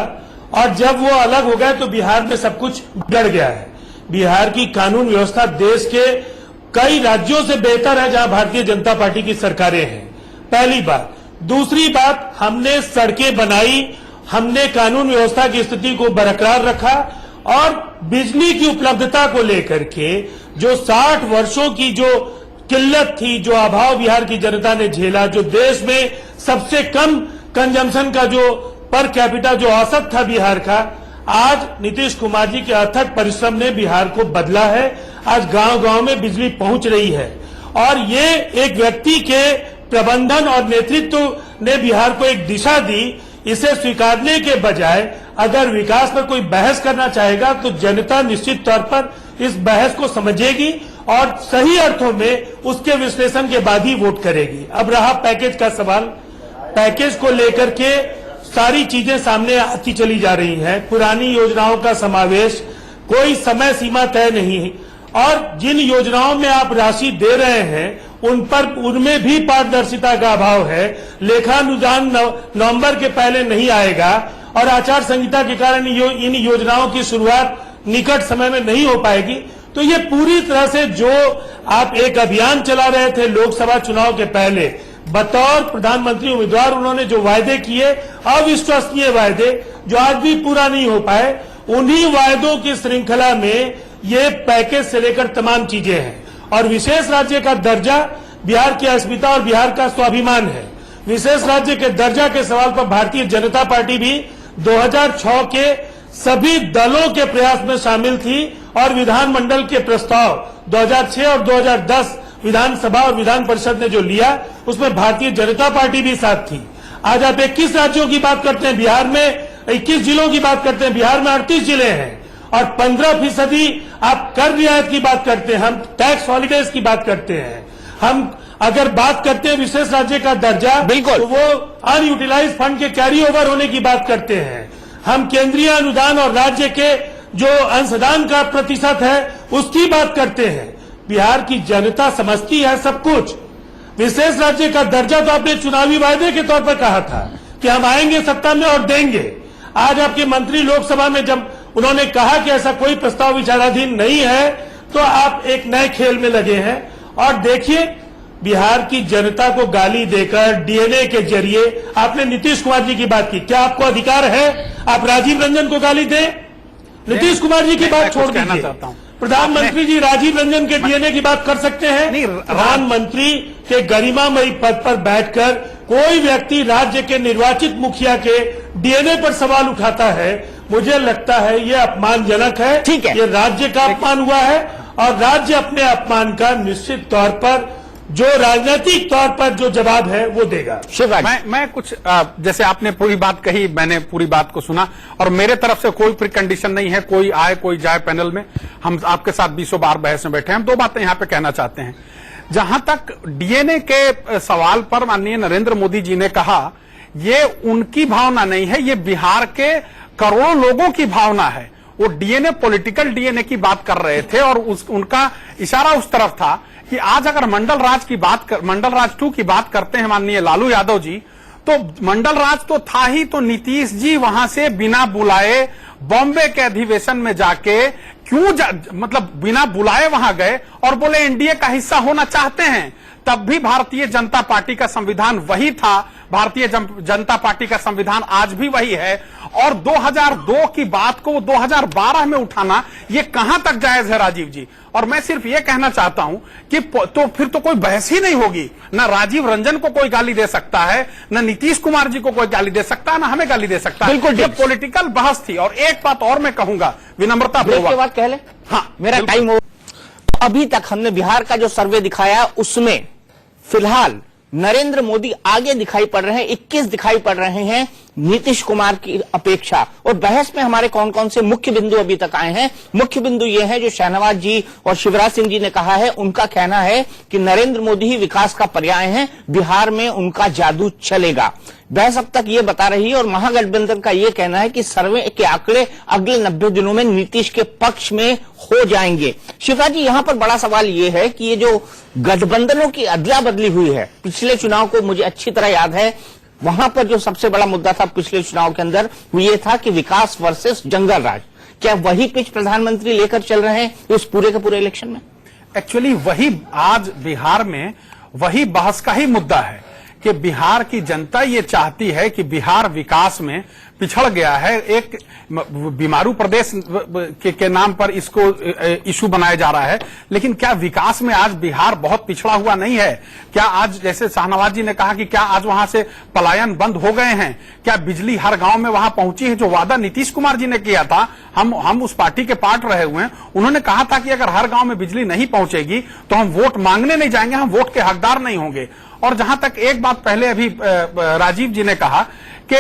और जब वो अलग हो गए तो बिहार में सब कुछ बिगड़ गया है। बिहार की कानून व्यवस्था देश के कई राज्यों से बेहतर है जहां भारतीय जनता पार्टी की सरकारें हैं, पहली बात। दूसरी बात, हमने सड़कें बनाई, हमने कानून व्यवस्था की स्थिति को बरकरार रखा और बिजली की उपलब्धता को लेकर के जो 60 वर्षों की जो किल्लत थी, जो अभाव बिहार की जनता ने झेला, जो देश में सबसे कम कंजम्पशन का जो पर कैपिटा जो औसत था बिहार का, आज नीतीश कुमार जी के अथक परिश्रम ने बिहार को बदला है। आज गांव-गांव में बिजली पहुंच रही है और ये एक व्यक्ति के प्रबंधन और नेतृत्व ने बिहार को एक दिशा दी। इसे स्वीकारने के बजाय अगर विकास पर कोई बहस करना चाहेगा तो जनता निश्चित तौर पर इस बहस को समझेगी और सही अर्थों में उसके विश्लेषण के बाद ही वोट करेगी। अब रहा पैकेज का सवाल, पैकेज को लेकर के सारी चीजें सामने आती चली जा रही हैं। पुरानी योजनाओं का समावेश, कोई समय सीमा तय नहीं और जिन योजनाओं में आप राशि दे रहे हैं उनमें भी पारदर्शिता का अभाव है। लेखानुदान नवंबर के पहले नहीं आएगा और आचार संहिता के कारण इन योजनाओं की शुरुआत निकट समय में नहीं हो पाएगी। तो ये पूरी तरह से जो आप एक अभियान चला रहे थे लोकसभा चुनाव के पहले, बतौर प्रधानमंत्री उम्मीदवार उन्होंने जो वायदे किए, अविश्वसनीय वायदे जो आज भी पूरा नहीं हो पाए, उन्हीं वायदों की श्रृंखला में ये पैकेज से लेकर तमाम चीजें हैं। और विशेष राज्य का दर्जा बिहार की अस्मिता और बिहार का स्वाभिमान है। विशेष राज्य के दर्जा के सवाल पर भारतीय जनता पार्टी भी 2006 के सभी दलों के प्रयास में शामिल थी और विधानमंडल के प्रस्ताव 2006 और 2010 विधानसभा और विधान परिषद ने जो लिया उसमें भारतीय जनता पार्टी भी साथ थी। आज आप 21 राज्यों की बात करते हैं, बिहार में 21 जिलों की बात करते हैं, बिहार में 38 जिले हैं और 15% आप कर रियायत की बात करते हैं, हम टैक्स हॉलीडेज की बात करते हैं, हम अगर बात करते हैं विशेष राज्य का दर्जा, बिल्कुल, तो वो अनयूटिलाइज फंड के कैरी ओवर होने की बात करते हैं, हम केंद्रीय अनुदान और राज्य के जो अंशदान का प्रतिशत है उसकी बात करते हैं। बिहार की जनता समझती है सब कुछ। विशेष राज्य का दर्जा तो आपने चुनावी वायदे के तौर पर कहा था कि हम आएंगे सत्ता में और देंगे। आज आपके मंत्री लोकसभा में जब उन्होंने कहा कि ऐसा कोई प्रस्ताव विचाराधीन नहीं है तो आप एक नए खेल में लगे हैं। और देखिए, बिहार की जनता को गाली देकर डीएनए के जरिए आपने नीतीश कुमार जी की बात की, क्या आपको अधिकार है आप राजीव रंजन को गाली दें? नीतीश कुमार जी की बात छोड़ दीजिए, प्रधानमंत्री जी राजीव रंजन के डीएनए की बात कर सकते हैं? प्रधानमंत्री के गरिमामयी पद पर बैठकर कोई व्यक्ति राज्य के निर्वाचित मुखिया के डीएनए पर सवाल उठाता है, मुझे लगता है ये अपमानजनक है। ठीक है, ये राज्य का अपमान हुआ है और राज्य अपने अपमान का निश्चित तौर पर जो राजनीतिक तौर पर जो जवाब है वो देगा। मैं कुछ जैसे आपने पूरी बात कही, मैंने पूरी बात को सुना और मेरे तरफ से कोई प्रीकंडीशन नहीं है, कोई आए कोई जाए पैनल में, हम आपके साथ 20 बार बहस में बैठे हैं। हम दो बातें यहां पे कहना चाहते हैं। जहां तक डीएनए के सवाल पर माननीय नरेंद्र मोदी जी ने कहा, ये उनकी भावना नहीं है, ये बिहार के करोड़ों लोगों की भावना है। वो डीएनए पॉलिटिकल डीएनए की बात कर रहे थे और उनका इशारा उस तरफ था कि आज अगर मंडल राज 2 की बात करते हैं माननीय लालू यादव जी, तो मंडल राज तो था ही, तो नीतीश जी वहां से बिना बुलाए बॉम्बे के अधिवेशन में जाके मतलब बिना बुलाए वहां गए और बोले एनडीए का हिस्सा होना चाहते हैं। तब भी भारतीय जनता पार्टी का संविधान वही था, भारतीय जनता पार्टी का संविधान आज भी वही है और 2002 की बात को 2012 में उठाना ये कहां तक जायज है राजीव जी? और मैं सिर्फ ये कहना चाहता हूं कि तो फिर तो कोई बहस ही नहीं होगी, ना राजीव रंजन को कोई गाली दे सकता है, ना नीतीश कुमार जी को कोई गाली दे सकता है, ना हमें गाली दे सकता है। बिल्कुल, ये पॉलिटिकल बहस थी। और एक बात और मैं कहूंगा विनम्रता पूर्वक, कह ले, हाँ मेरा टाइम हो। अभी तक हमने बिहार का जो सर्वे दिखाया उसमें फिलहाल नरेंद्र मोदी आगे दिखाई पड़ रहे हैं, 21 दिखाई पड़ रहे हैं नीतीश कुमार की अपेक्षा। और बहस में हमारे कौन कौन से मुख्य बिंदु अभी तक आए हैं? मुख्य बिंदु ये है जो शहनवाज जी और शिवराज सिंह जी ने कहा है, उनका कहना है कि नरेंद्र मोदी ही विकास का पर्याय हैं, बिहार में उनका जादू चलेगा। बहस अब तक ये बता रही है और महागठबंधन का ये कहना है कि सर्वे के आंकड़े अगले 90 दिनों में नीतीश के पक्ष में हो जाएंगे। शिवराज जी, यहां पर बड़ा सवाल ये है कि ये जो गठबंधनों की अदला बदली हुई है, पिछले चुनाव को मुझे अच्छी तरह याद है, वहां पर जो सबसे बड़ा मुद्दा था पिछले चुनाव के अंदर वो ये था कि विकास वर्सेस जंगल राज। क्या वही पिच प्रधानमंत्री लेकर चल रहे हैं इस पूरे के पूरे इलेक्शन में? एक्चुअली वही आज बिहार में वही बहस का ही मुद्दा है कि बिहार की जनता ये चाहती है कि बिहार विकास में पिछड़ गया है। एक बीमारू प्रदेश के नाम पर इसको इशू बनाया जा रहा है, लेकिन क्या विकास में आज बिहार बहुत पिछड़ा हुआ नहीं है? क्या आज, जैसे शाहनवाज जी ने कहा कि क्या आज वहां से पलायन बंद हो गए हैं? क्या बिजली हर गांव में वहां पहुंची है? जो वादा नीतीश कुमार जी ने किया था, हम उस पार्टी के पार्ट रहे हुए हैं, उन्होंने कहा था कि अगर हर गांव में बिजली नहीं पहुंचेगी तो हम वोट मांगने नहीं जाएंगे, हम वोट के हकदार नहीं होंगे। और जहां तक एक बात पहले अभी राजीव जी ने कहा कि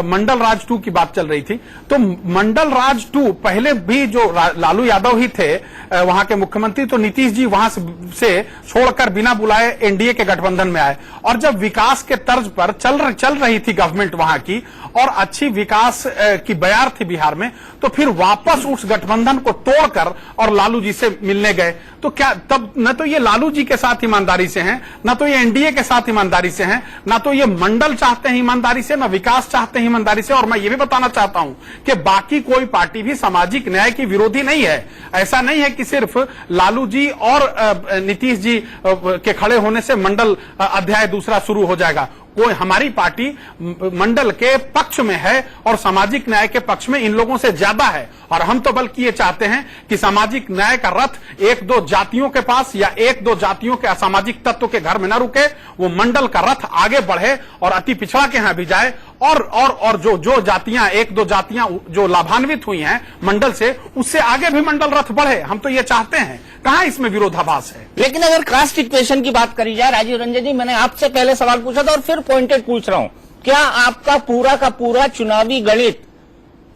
मंडल राज 2 की बात चल रही थी, तो मंडल राज 2 पहले भी जो लालू यादव ही थे वहां के मुख्यमंत्री, तो नीतीश जी वहां से छोड़कर बिना बुलाए एनडीए के गठबंधन में आए। और जब विकास के तर्ज पर चल रही थी गवर्नमेंट वहां की और अच्छी विकास की बयार थी बिहार में, तो फिर वापस उस गठबंधन को तोड़कर और लालू जी से मिलने गए। तो क्या तब न तो ये लालू जी के साथ ईमानदारी से हैं, न तो ये एनडीए के साथ ईमानदारी से हैं, न तो ये मंडल चाहते हैं ईमानदारी से, न विकास चाहते हैं ईमानदारी से। और मैं ये भी बताना चाहता हूं कि बाकी कोई पार्टी भी सामाजिक न्याय की विरोधी नहीं है। ऐसा नहीं है कि सिर्फ लालू जी और नीतीश जी के खड़े होने से मंडल अध्याय दूसरा शुरू हो जाएगा। कोई, हमारी पार्टी मंडल के पक्ष में है और सामाजिक न्याय के पक्ष में इन लोगों से ज्यादा है। और हम तो बल्कि ये चाहते हैं कि सामाजिक न्याय का रथ एक दो जातियों के पास या एक दो जातियों के असामाजिक तत्व के घर में न रुके, वो मंडल का रथ आगे बढ़े और अति पिछड़ा के यहां भी जाए। और जो जातियां, एक दो जातियां जो लाभान्वित हुई हैं मंडल से, उससे आगे भी मंडल रथ बढ़े। हम तो ये चाहते हैं, कहां इसमें विरोधाभास है? लेकिन अगर कास्ट इक्वेशन की बात करी जाए, राजीव रंजन जी, मैंने आपसे पहले सवाल पूछा था और फिर पॉइंटेड पूछ रहा हूं, क्या आपका पूरा का पूरा चुनावी गणित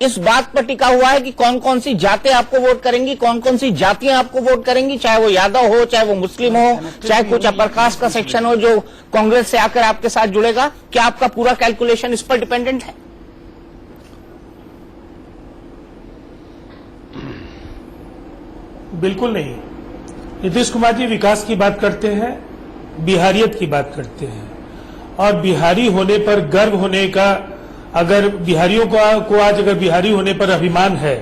इस बात पर टिका हुआ है कि कौन कौन सी जातें आपको वोट करेंगी, कौन कौन सी जातियां आपको वोट करेंगी, चाहे वो यादव हो, चाहे वो मुस्लिम हो, चाहे कुछ अपर कास्ट का सेक्शन हो जो कांग्रेस से आकर आपके साथ जुड़ेगा? क्या आपका पूरा कैलकुलेशन इस पर डिपेंडेंट है? बिल्कुल नहीं। नीतीश कुमार जी विकास की बात करते हैं, बिहारियत की बात करते हैं, और बिहारी होने पर गर्व होने का, अगर बिहारियों को आज अगर बिहारी होने पर अभिमान है,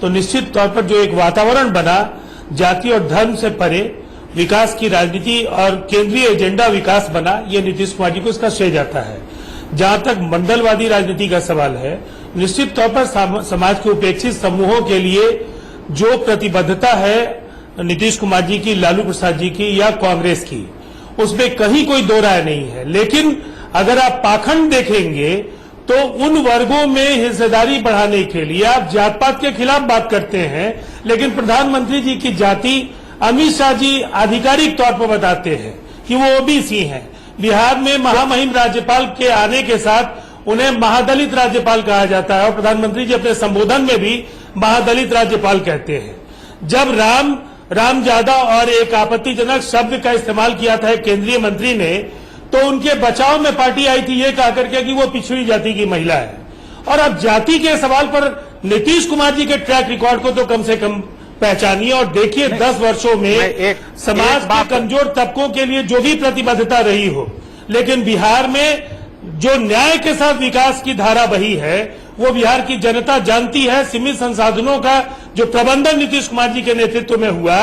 तो निश्चित तौर पर जो एक वातावरण बना जाति और धर्म से परे विकास की राजनीति और केंद्रीय एजेंडा विकास बना, ये नीतीश कुमार जी को इसका श्रेय जाता है। जहां तक मंडलवादी राजनीति का सवाल है, निश्चित तौर पर समाज के उपेक्षित समूहों के लिए जो प्रतिबद्धता है नीतीश कुमार जी की, लालू प्रसाद जी की या कांग्रेस की, उसमें कहीं कोई दो राय नहीं है। लेकिन अगर आप पाखंड देखेंगे तो उन वर्गों में हिस्सेदारी बढ़ाने के लिए आप जात पात के खिलाफ बात करते हैं, लेकिन प्रधानमंत्री जी की जाति अमित शाह जी आधिकारिक तौर पर बताते हैं कि वो ओबीसी हैं। बिहार में महामहिम राज्यपाल के आने के साथ उन्हें महादलित राज्यपाल कहा जाता है और प्रधानमंत्री जी अपने संबोधन में भी महादलित राज्यपाल कहते हैं। जब राम ज्यादा और एक आपत्तिजनक शब्द का इस्तेमाल किया था केंद्रीय मंत्री ने, तो उनके बचाव में पार्टी आई थी ये कहा करके कि वो पिछड़ी जाति की महिला है। और अब जाति के सवाल पर नीतीश कुमार जी के ट्रैक रिकॉर्ड को तो कम से कम पहचानिए और देखिए 10 वर्षों में समाज के कमजोर तबकों के लिए जो भी प्रतिबद्धता रही हो, लेकिन बिहार में जो न्याय के साथ विकास की धारा बही है वो बिहार की जनता जानती है। सीमित संसाधनों का जो प्रबंधन नीतीश कुमार जी के नेतृत्व में हुआ,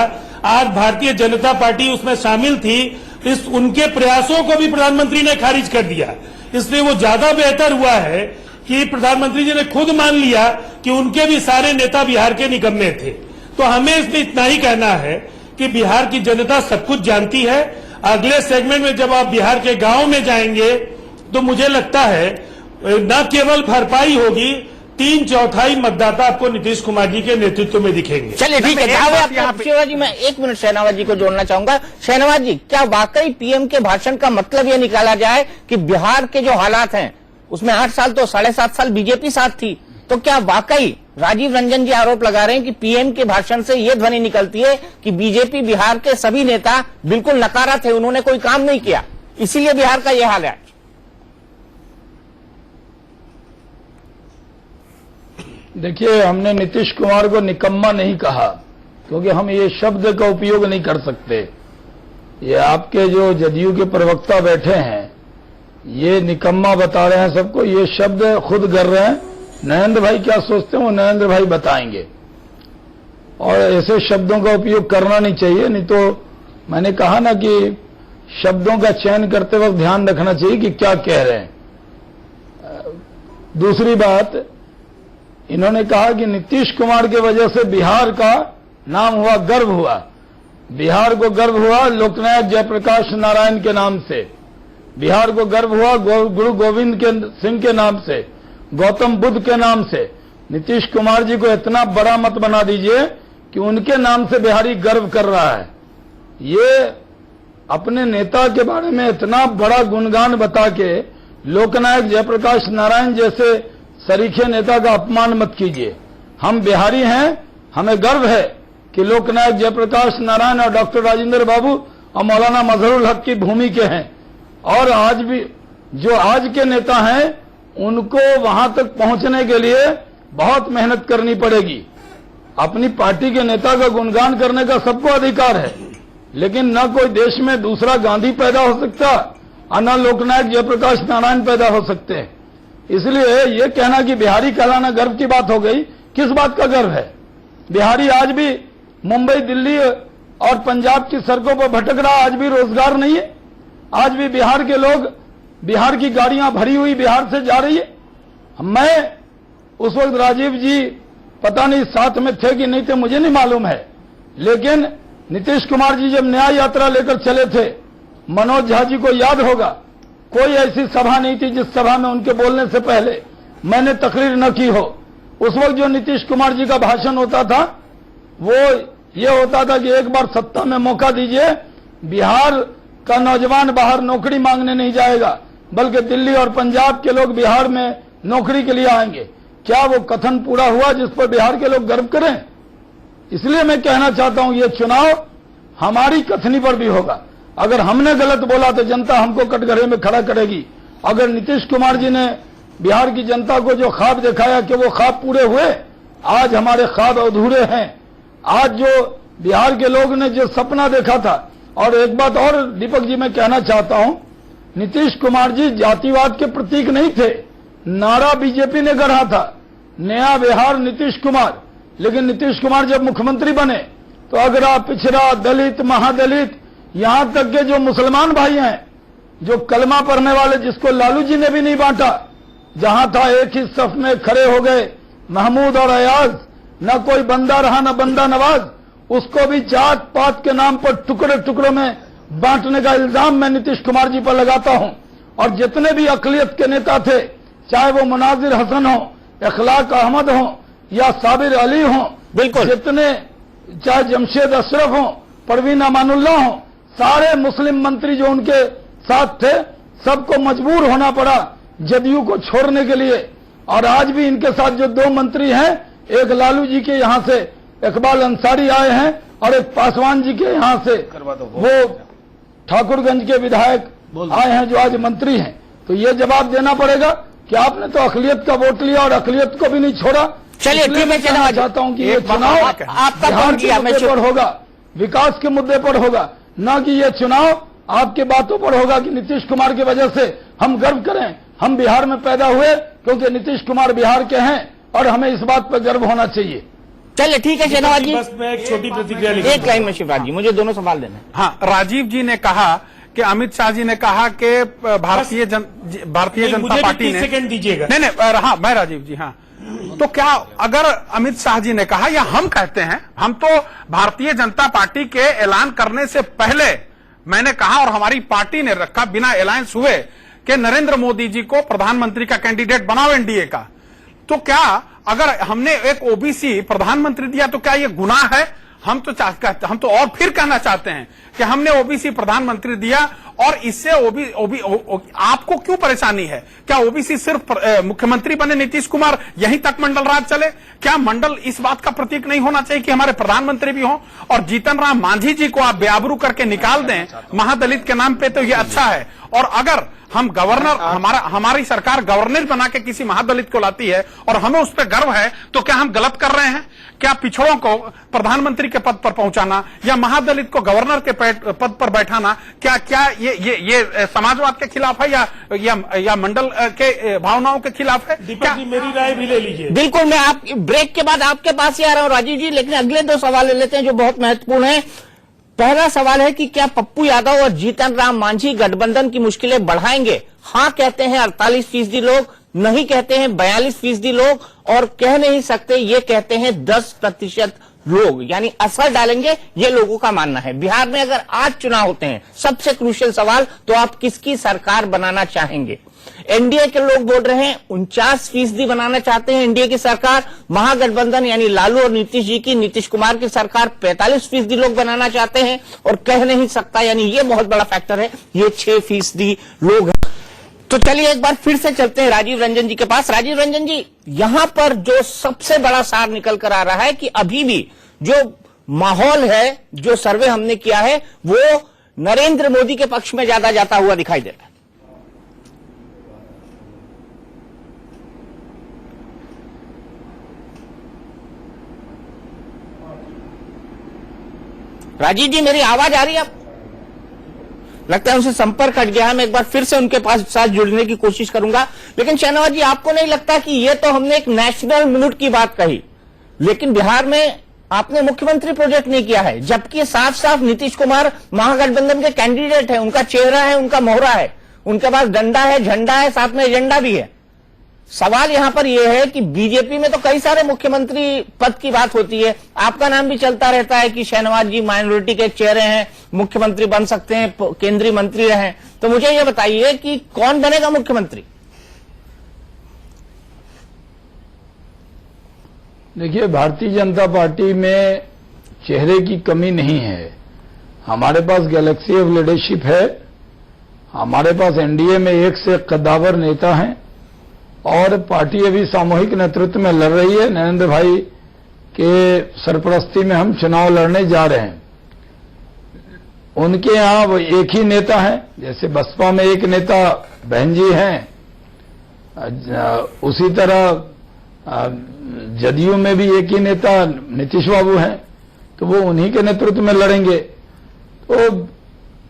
आज भारतीय जनता पार्टी उसमें शामिल थी, इस उनके प्रयासों को भी प्रधानमंत्री ने खारिज कर दिया। इसलिए वो ज्यादा बेहतर हुआ है कि प्रधानमंत्री जी ने खुद मान लिया कि उनके भी सारे नेता बिहार के निकम्मे थे। तो हमें इसमें इतना ही कहना है कि बिहार की जनता सब कुछ जानती है। अगले सेगमेंट में जब आप बिहार के गांव में जाएंगे तो मुझे लगता है न केवल भरपाई होगी, 3/4 मतदाता आपको नीतीश कुमार जी के नेतृत्व में दिखेंगे। चलिए ठीक है, जहां आप शहनाज जी, मैं 1 मिनट शहनाज जी को जोड़ना चाहूंगा। शहनाज जी, क्या वाकई पीएम के भाषण का मतलब यह निकाला जाए कि बिहार के जो हालात हैं उसमें 8 साल तो 7.5 साल बीजेपी साथ थी, तो क्या वाकई राजीव रंजन जी आरोप लगा रहे हैं कि पीएम के भाषण से यह ध्वनि निकलती है कि बीजेपी बिहार के सभी नेता बिल्कुल नकारा थे, उन्होंने कोई काम नहीं किया, इसीलिए बिहार का यह हाल है? देखिए, हमने नीतीश कुमार को निकम्मा नहीं कहा, क्योंकि हम ये शब्द का उपयोग नहीं कर सकते। ये आपके जो जदयू के प्रवक्ता बैठे हैं, ये निकम्मा बता रहे हैं सबको, ये शब्द खुद कर रहे हैं। नरेंद्र भाई क्या सोचते हैं वो नरेंद्र भाई बताएंगे, और ऐसे शब्दों का उपयोग करना नहीं चाहिए। नहीं तो मैंने कहा ना कि शब्दों का चयन करते वक्त ध्यान रखना चाहिए कि क्या कह रहे हैं। दूसरी बात, इन्होंने कहा कि नीतीश कुमार की वजह से बिहार का नाम हुआ, गर्व हुआ। बिहार को गर्व हुआ लोकनायक जयप्रकाश नारायण के नाम से, बिहार को गर्व हुआ गुरु गोविंद सिंह के नाम से, गौतम बुद्ध के नाम से। नीतीश कुमार जी को इतना बड़ा मत बना दीजिए कि उनके नाम से बिहारी गर्व कर रहा है। ये अपने नेता के बारे में इतना बड़ा गुणगान बता के लोकनायक जयप्रकाश नारायण जैसे सरीखे नेता का अपमान मत कीजिए। हम बिहारी हैं, हमें गर्व है कि लोकनायक जयप्रकाश नारायण और डॉक्टर राजेंद्र बाबू और मौलाना मजहरुल हक की भूमि के हैं। और आज भी जो आज के नेता हैं उनको वहां तक पहुंचने के लिए बहुत मेहनत करनी पड़ेगी। अपनी पार्टी के नेता का गुणगान करने का सबको अधिकार है, लेकिन न कोई देश में दूसरा गांधी पैदा हो सकता और न लोकनायक जयप्रकाश नारायण पैदा हो सकते हैं। इसलिए ये कहना कि बिहारी कहलाना गर्व की बात हो गई, किस बात का गर्व है? बिहारी आज भी मुंबई, दिल्ली और पंजाब की सड़कों पर भटक रहा, आज भी रोजगार नहीं है। आज भी बिहार के लोग, बिहार की गाड़ियां भरी हुई बिहार से जा रही है। मैं उस वक्त राजीव जी पता नहीं साथ में थे कि नहीं थे, मुझे नहीं मालूम है, लेकिन नीतीश कुमार जी जब न्याय यात्रा लेकर चले थे, मनोज झा जी को याद होगा, कोई ऐसी सभा नहीं थी जिस सभा में उनके बोलने से पहले मैंने तकरीर न की हो। उस वक्त जो नीतीश कुमार जी का भाषण होता था वो ये होता था कि एक बार सत्ता में मौका दीजिए, बिहार का नौजवान बाहर नौकरी मांगने नहीं जाएगा, बल्कि दिल्ली और पंजाब के लोग बिहार में नौकरी के लिए आएंगे। क्या वो कथन पूरा हुआ जिस पर बिहार के लोग गर्व करें? इसलिए मैं कहना चाहता हूं, ये चुनाव हमारी कथनी पर भी होगा। अगर हमने गलत बोला तो जनता हमको कटघरे में खड़ा करेगी। अगर नीतीश कुमार जी ने बिहार की जनता को जो ख्वाब दिखाया कि वो ख्वाब पूरे हुए, आज हमारे ख्वाब अधूरे हैं। आज जो बिहार के लोग ने जो सपना देखा था, और एक बात और दीपक जी मैं कहना चाहता हूं, नीतीश कुमार जी जातिवाद के प्रतीक नहीं थे। नारा बीजेपी ने गढ़ा था, नया बिहार नीतीश कुमार। लेकिन नीतीश कुमार जब मुख्यमंत्री बने तो अगरा, पिछड़ा, दलित, महादलित, यहां तक के जो मुसलमान भाई हैं, जो कलमा पढ़ने वाले, जिसको लालू जी ने भी नहीं बांटा, जहां था एक ही सफ में खड़े हो गए महमूद और अयाज, न कोई बंदा रहा न बंदा नवाज, उसको भी जात पात के नाम पर टुकड़े टुकड़ों में बांटने का इल्जाम मैं नीतीश कुमार जी पर लगाता हूं। और जितने भी अकलियत के नेता थे, चाहे वो मुनाजिर हसन हो, इखलाक अहमद हो या साबिर अली हो, बिल्कुल, जितने चाहे जमशेद अशरफ हो, परवीन अमानुल्लाह हो, सारे मुस्लिम मंत्री जो उनके साथ थे, सबको मजबूर होना पड़ा जदयू को छोड़ने के लिए। और आज भी इनके साथ जो 2 मंत्री हैं, एक लालू जी के यहां से इकबाल अंसारी आए हैं और एक पासवान जी के यहां से वो ठाकुरगंज के विधायक आए हैं जो आज मंत्री हैं। तो ये जवाब देना पड़ेगा कि आपने तो अकलियत का वोट लिया और अकलियत को भी नहीं छोड़ा। चलिए ठीक है, कहना चाहता हूं कि ये चुनाव आपका बिहार के मुद्दे पर होगा, विकास के मुद्दे पर होगा, न कि ये चुनाव आपके बातों पर होगा कि नीतीश कुमार की वजह से हम गर्व करें। हम बिहार में पैदा हुए क्योंकि नीतीश कुमार बिहार के हैं और हमें इस बात पर गर्व होना चाहिए। चलिए ठीक है शहनाज जी, बस मैं एक छोटी प्रतिक्रिया एक लाइन में शिवराज जी, मुझे दोनों सवाल देना है। हाँ, राजीव जी ने कहा कि अमित शाह जी ने कहा कि भारतीय जनता पार्टी ने, सेकंड दीजिएगा। नहीं, हाँ, मैं राजीव जी, हाँ, तो क्या अगर अमित शाह जी ने कहा या हम कहते हैं, हम तो भारतीय जनता पार्टी के ऐलान करने से पहले मैंने कहा और हमारी पार्टी ने रखा बिना अलायंस हुए कि नरेंद्र मोदी जी को प्रधानमंत्री का कैंडिडेट बनाओ एनडीए का, तो क्या अगर हमने एक ओबीसी प्रधानमंत्री दिया तो क्या ये गुनाह है? हम तो और फिर कहना चाहते हैं कि हमने ओबीसी प्रधानमंत्री दिया और इससे आपको क्यों परेशानी है? क्या ओबीसी सिर्फ मुख्यमंत्री बने नीतीश कुमार यहीं तक मंडल राज चले? क्या मंडल इस बात का प्रतीक नहीं होना चाहिए कि हमारे प्रधानमंत्री भी हों? और जीतन राम मांझी जी को आप बेआबरू करके निकाल दें महादलित के नाम पे, तो ये अच्छा है। और अगर हम गवर्नर, हमारी सरकार गवर्नर बना के किसी महादलित को लाती है और हमें उस पर गर्व है, तो क्या हम गलत कर रहे हैं? क्या पिछड़ों को प्रधानमंत्री के पद पर पहुंचाना या महादलित को गवर्नर के पद पर बैठाना क्या ये समाजवाद के खिलाफ है या मंडल के भावनाओं के खिलाफ है? दीपक जी, मेरी राय भी ले लीजिए। बिल्कुल, मैं आप ब्रेक के बाद आपके पास ही आ रहा हूं राजीव जी, लेकिन अगले 2 सवाल ले लेते हैं जो बहुत महत्वपूर्ण है। पहला सवाल है कि क्या पप्पू यादव और जीतन राम मांझी गठबंधन की मुश्किलें बढ़ाएंगे? हाँ कहते हैं 48% लोग, नहीं कहते हैं 42% लोग, और कह नहीं सकते ये कहते हैं 10% लोग, यानी असर डालेंगे, ये लोगों का मानना है। बिहार में अगर आज चुनाव होते हैं, सबसे क्रूशियल सवाल, तो आप किसकी सरकार बनाना चाहेंगे? एनडीए के लोग बोल रहे हैं 49% बनाना चाहते हैं एनडीए की सरकार। महागठबंधन यानी लालू और नीतीश जी की, नीतीश कुमार की सरकार 45% लोग बनाना चाहते हैं, और कह नहीं सकता, यानी ये बहुत बड़ा फैक्टर है, ये 6% लोग हैं। तो चलिए एक बार फिर से चलते हैं राजीव रंजन जी के पास। राजीव रंजन जी, यहां पर जो सबसे बड़ा सार निकल कर आ रहा है कि अभी भी जो माहौल है, जो सर्वे हमने किया है, वो नरेंद्र मोदी के पक्ष में ज्यादा जाता हुआ दिखाई दे रहा है। राजीव जी, मेरी आवाज आ रही है? आप लगता है उनसे संपर्क हट गया है। मैं एक बार फिर से उनके पास साथ जुड़ने की कोशिश करूंगा। लेकिन शहनवाज जी, आपको नहीं लगता कि ये तो हमने एक नेशनल मूड की बात कही, लेकिन बिहार में आपने मुख्यमंत्री प्रोजेक्ट नहीं किया है, जबकि साफ साफ नीतीश कुमार महागठबंधन के कैंडिडेट है, उनका चेहरा है, उनका मोहरा है, उनके पास डंडा है, झंडा है, साथ में एजेंडा भी है। सवाल यहां पर यह है कि बीजेपी में तो कई सारे मुख्यमंत्री पद की बात होती है, आपका नाम भी चलता रहता है कि शहनवाज जी माइनॉरिटी के चेहरे हैं, मुख्यमंत्री बन सकते हैं, केंद्रीय मंत्री रहे। तो मुझे यह बताइए कि कौन बनेगा मुख्यमंत्री? देखिए, भारतीय जनता पार्टी में चेहरे की कमी नहीं है। हमारे पास गैलेक्सी ऑफ लीडरशिप है, हमारे पास एनडीए में एक से एक कद्दावर नेता हैं, और पार्टी अभी सामूहिक नेतृत्व में लड़ रही है। नरेंद्र भाई के सरपरस्ती में हम चुनाव लड़ने जा रहे हैं। उनके यहां वो एक ही नेता है, जैसे बसपा में एक नेता बहन जी हैं, उसी तरह जदयू में भी एक ही नेता नीतीश बाबू हैं, तो वो उन्हीं के नेतृत्व में लड़ेंगे। तो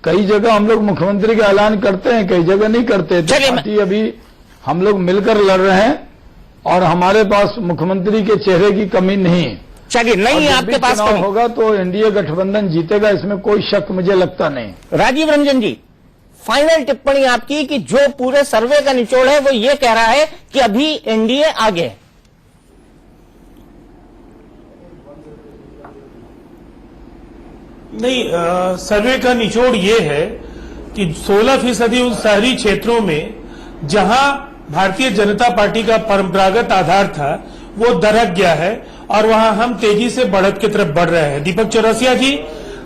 कई जगह हम लोग मुख्यमंत्री का ऐलान करते हैं, कई जगह नहीं करते। तो पार्टी अभी हम लोग मिलकर लड़ रहे हैं, और हमारे पास मुख्यमंत्री के चेहरे की कमी नहीं है। चलिए, नहीं आपके पास चुनाव होगा तो एनडीए गठबंधन जीतेगा, इसमें कोई शक मुझे लगता नहीं। राजीव रंजन जी, फाइनल टिप्पणी आपकी कि जो पूरे सर्वे का निचोड़ है वो ये कह रहा है कि अभी एनडीए आगे है। नहीं, सर्वे का निचोड़ ये है कि 16% उन शहरी क्षेत्रों में जहां भारतीय जनता पार्टी का परंपरागत आधार था वो दरक गया है, और वहां हम तेजी से बढ़त की तरफ बढ़ रहे हैं। दीपक चौरसिया जी,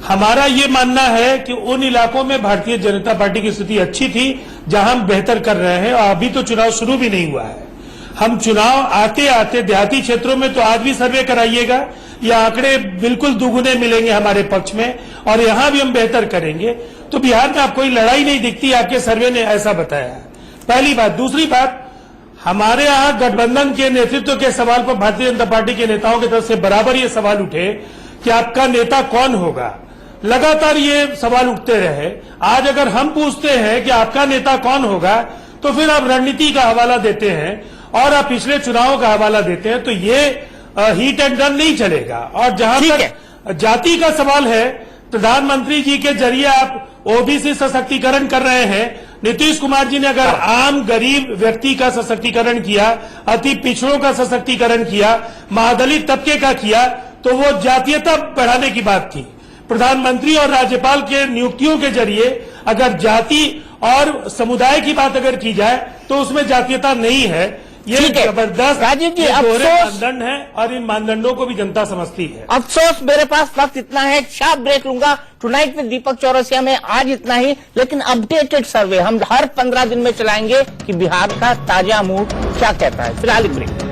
हमारा ये मानना है कि उन इलाकों में भारतीय जनता पार्टी की स्थिति अच्छी थी जहां हम बेहतर कर रहे हैं, और अभी तो चुनाव शुरू भी नहीं हुआ है। हम चुनाव आते आते देहाती क्षेत्रों में तो आज भी सर्वे कराइएगा, ये आंकड़े बिल्कुल दुगुने मिलेंगे हमारे पक्ष में, और यहां भी हम बेहतर करेंगे। तो बिहार में आप कोई लड़ाई नहीं दिखती, आपके सर्वे ने ऐसा बताया है। पहली बात। दूसरी बात, हमारे यहां गठबंधन के नेतृत्व के सवाल पर भारतीय जनता पार्टी के नेताओं की तरफ से बराबर ये सवाल उठे कि आपका नेता कौन होगा। लगातार ये सवाल उठते रहे। आज अगर हम पूछते हैं कि आपका नेता कौन होगा, तो फिर आप रणनीति का हवाला देते हैं और आप पिछले चुनावों का हवाला देते हैं, तो ये हीट एंड रन नहीं चलेगा। और जहां तक जाति का सवाल है, प्रधानमंत्री जी के जरिए आप ओबीसी सशक्तिकरण कर रहे हैं। नीतीश कुमार जी ने अगर आम गरीब व्यक्ति का सशक्तिकरण किया, अति पिछड़ों का सशक्तिकरण किया, महादलित तबके का किया, तो वो जातीयता बढ़ाने की बात थी। प्रधानमंत्री और राज्यपाल के नियुक्तियों के जरिए अगर जाति और समुदाय की बात अगर की जाए तो उसमें जातीयता नहीं है। ये ठीक है। जबरदस्त राजीव जी, ये दोहरे अफसोस मानदंड है और इन मानदंडों को भी जनता समझती है। अफसोस मेरे पास वक्त इतना है, शार्प ब्रेक लूंगा। टुनाइट विद दीपक चौरसिया में आज इतना ही, लेकिन अपडेटेड सर्वे हम हर 15 दिन में चलाएंगे कि बिहार का ताजा मूड क्या कहता है। फिलहाल ब्रेक।